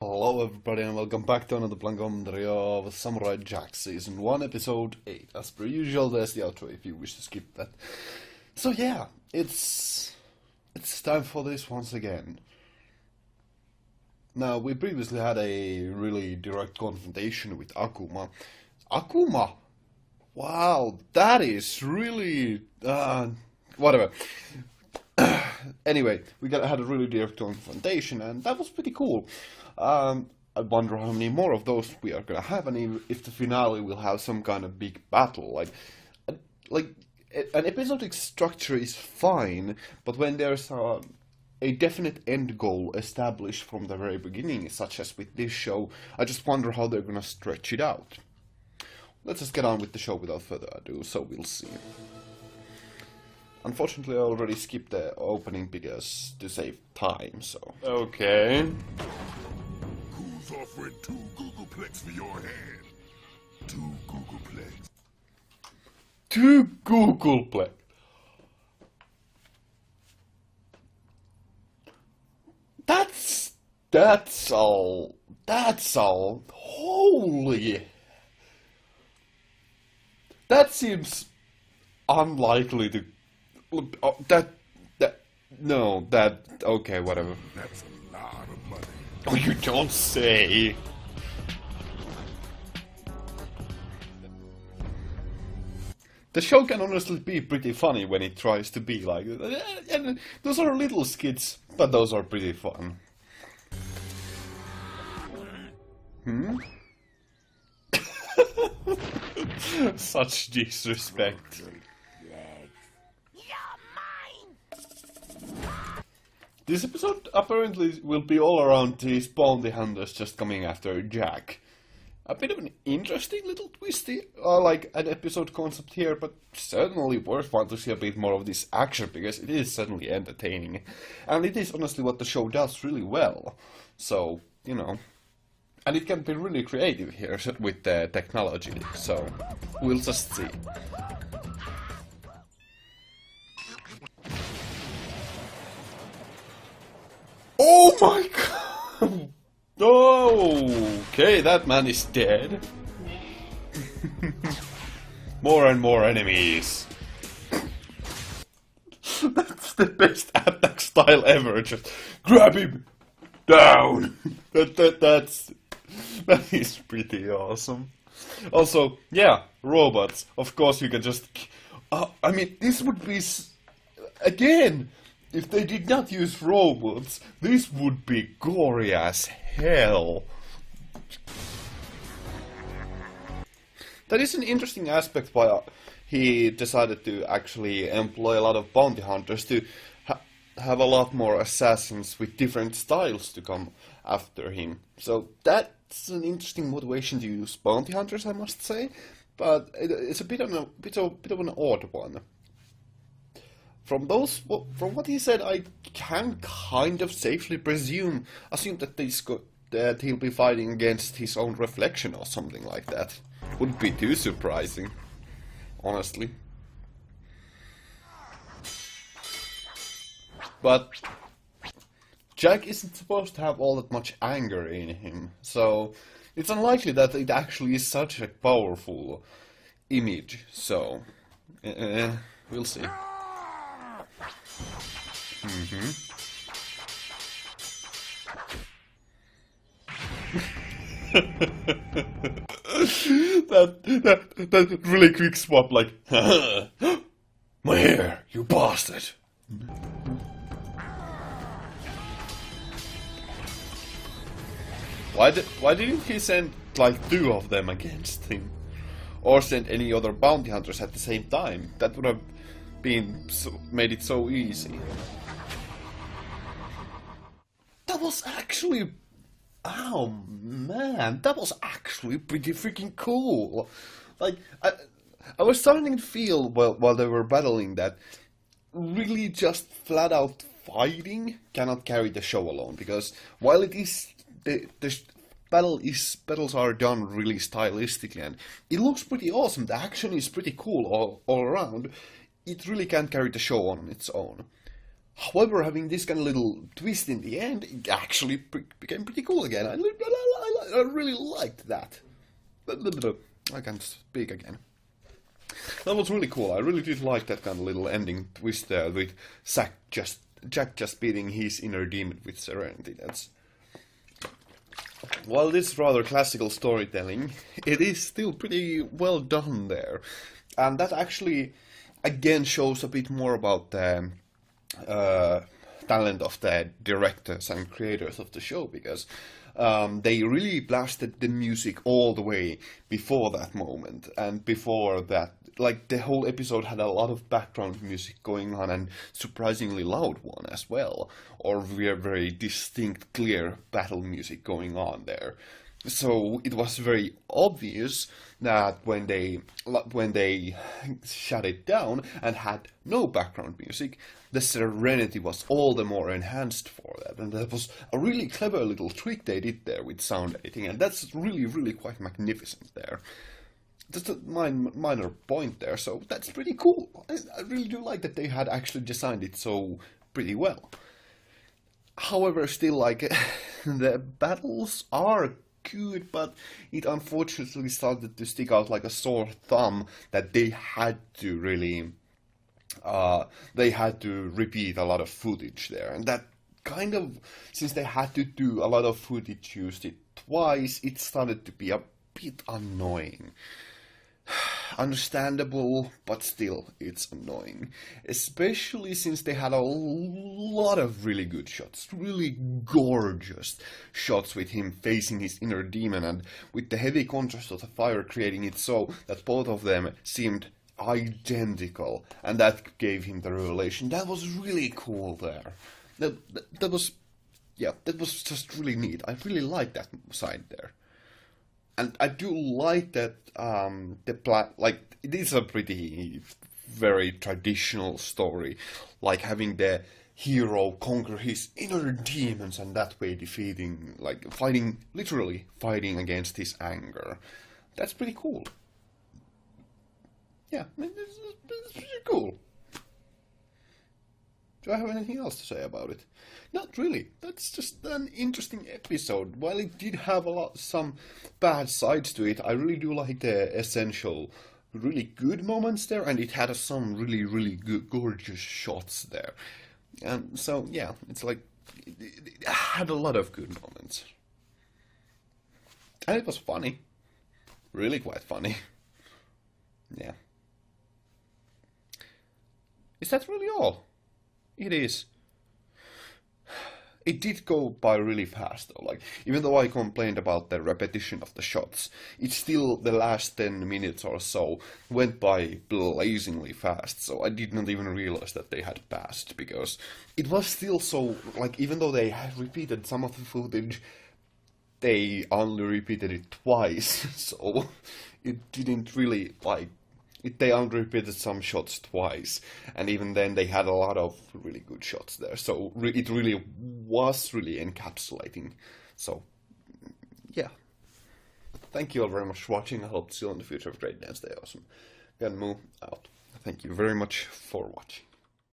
Hello everybody and welcome back to another playing commentary of Samurai Jack Season 1 Episode 8. As per usual, there's the outro if you wish to skip that. So yeah, it's time for this once again. Now, we previously had a really direct confrontation with Akuma. Akuma? Wow, that is really... whatever. Anyway, had a really direct confrontation, and that was pretty cool. I wonder how many more of those we are gonna have, and if the finale will have some kind of big battle. Like an episodic structure is fine, but when there's a definite end goal established from the very beginning, such as with this show, I just wonder how they're gonna stretch it out. Let's just get on with the show without further ado, so we'll see. Unfortunately, I already skipped the opening because to save time, so... Okay. Who's offering 2 Googleplex for your hand? 2 Googleplex. 2 Googleplex. That's all. Holy. That seems unlikely to... okay, whatever. That's a lot of money. Oh, you don't say. The show can honestly be pretty funny when it tries to be like that. And those are little skits, but those are pretty fun. Such disrespect. This episode apparently will be all around these bounty hunters just coming after Jack. A bit of an interesting little twisty, like an episode concept here, but certainly worthwhile to see a bit more of this action, because it is certainly entertaining. And it is honestly what the show does really well. So, you know. And it can be really creative here with the technology, so we'll just see. Oh my god! Okay, that man is dead. More and more enemies. That's the best attack style ever. Just grab him down. That is pretty awesome. Also, yeah, robots. Of course, you can just. I mean, this would be again. If they did not use robots, this would be gory as hell. That is an interesting aspect why he decided to actually employ a lot of bounty hunters to have a lot more assassins with different styles to come after him. So that's an interesting motivation to use bounty hunters, I must say, but it's a bit of an odd one. From what he said, I can kind of safely assume that he'll be fighting against his own reflection or something like that. Wouldn't be too surprising, honestly. But Jack isn't supposed to have all that much anger in him, so it's unlikely that it actually is such a powerful image. So, we'll see. that really quick swap, like, my hair, you bastard. Why didn't he send like 2 of them against him, or send any other bounty hunters at the same time? That would have made it so easy. That was actually... Oh man, that was actually pretty freaking cool. Like, I was starting to feel, while they were battling, that really just flat out fighting cannot carry the show alone, because while it is... the battles are done really stylistically, and it looks pretty awesome, the action is pretty cool all around, it really can't carry the show on its own. However, having this kind of little twist in the end, it actually became pretty cool again. I really liked that. I can't speak again. That was really cool. I really did like that kind of little ending twist there with Jack just beating his inner demon with serenity. While this is rather classical storytelling, it is still pretty well done there. And that actually, again, shows a bit more about the talent of the directors and creators of the show, because they really blasted the music all the way before that moment, and before that, like, the whole episode had a lot of background music going on, and surprisingly loud one as well, or very distinct, clear battle music going on there. So it was very obvious that when they shut it down and had no background music, the serenity was all the more enhanced for that. And that was a really clever little trick they did there with sound editing, and that's really, really quite magnificent there. Just a minor point there, so that's pretty cool. I really do like that they had actually designed it so pretty well. However, still, like, the battles are good, but it unfortunately started to stick out like a sore thumb that they had to really repeat a lot of footage there, and that kind of, since they had to do a lot of footage, used it twice, it started to be a bit annoying. Understandable, but still, it's annoying. Especially since they had a lot of really good shots, really gorgeous shots with him facing his inner demon, and with the heavy contrast of the fire creating it so that both of them seemed identical, and that gave him the revelation. That was really cool there. That was just really neat. I really liked that side there. And I do like that it is a pretty very traditional story, like having the hero conquer his inner demons and that way literally fighting against his anger. That's pretty cool. Yeah, it's pretty cool. Do I have anything else to say about it? Not really. That's just an interesting episode. While it did have some bad sides to it, I really do like the essential, really good moments there, and it had some really, really good, gorgeous shots there. And so, yeah, it's like, it had a lot of good moments. And it was funny. Really quite funny. Yeah. Is that really all? It is. It did go by really fast though, like, even though I complained about the repetition of the shots, it's still, the last 10 minutes or so went by blazingly fast, so I did not even realize that they had passed, because it was still so, like, even though they had repeated some of the footage, they only repeated it twice, so it didn't really, like, they unrepeated some shots twice, and even then they had a lot of really good shots there, so it really was really encapsulating. So, yeah. Thank you all very much for watching. I hope to see you in the future. Have a great day and stay awesome. Ganmu out. Thank you very much for watching.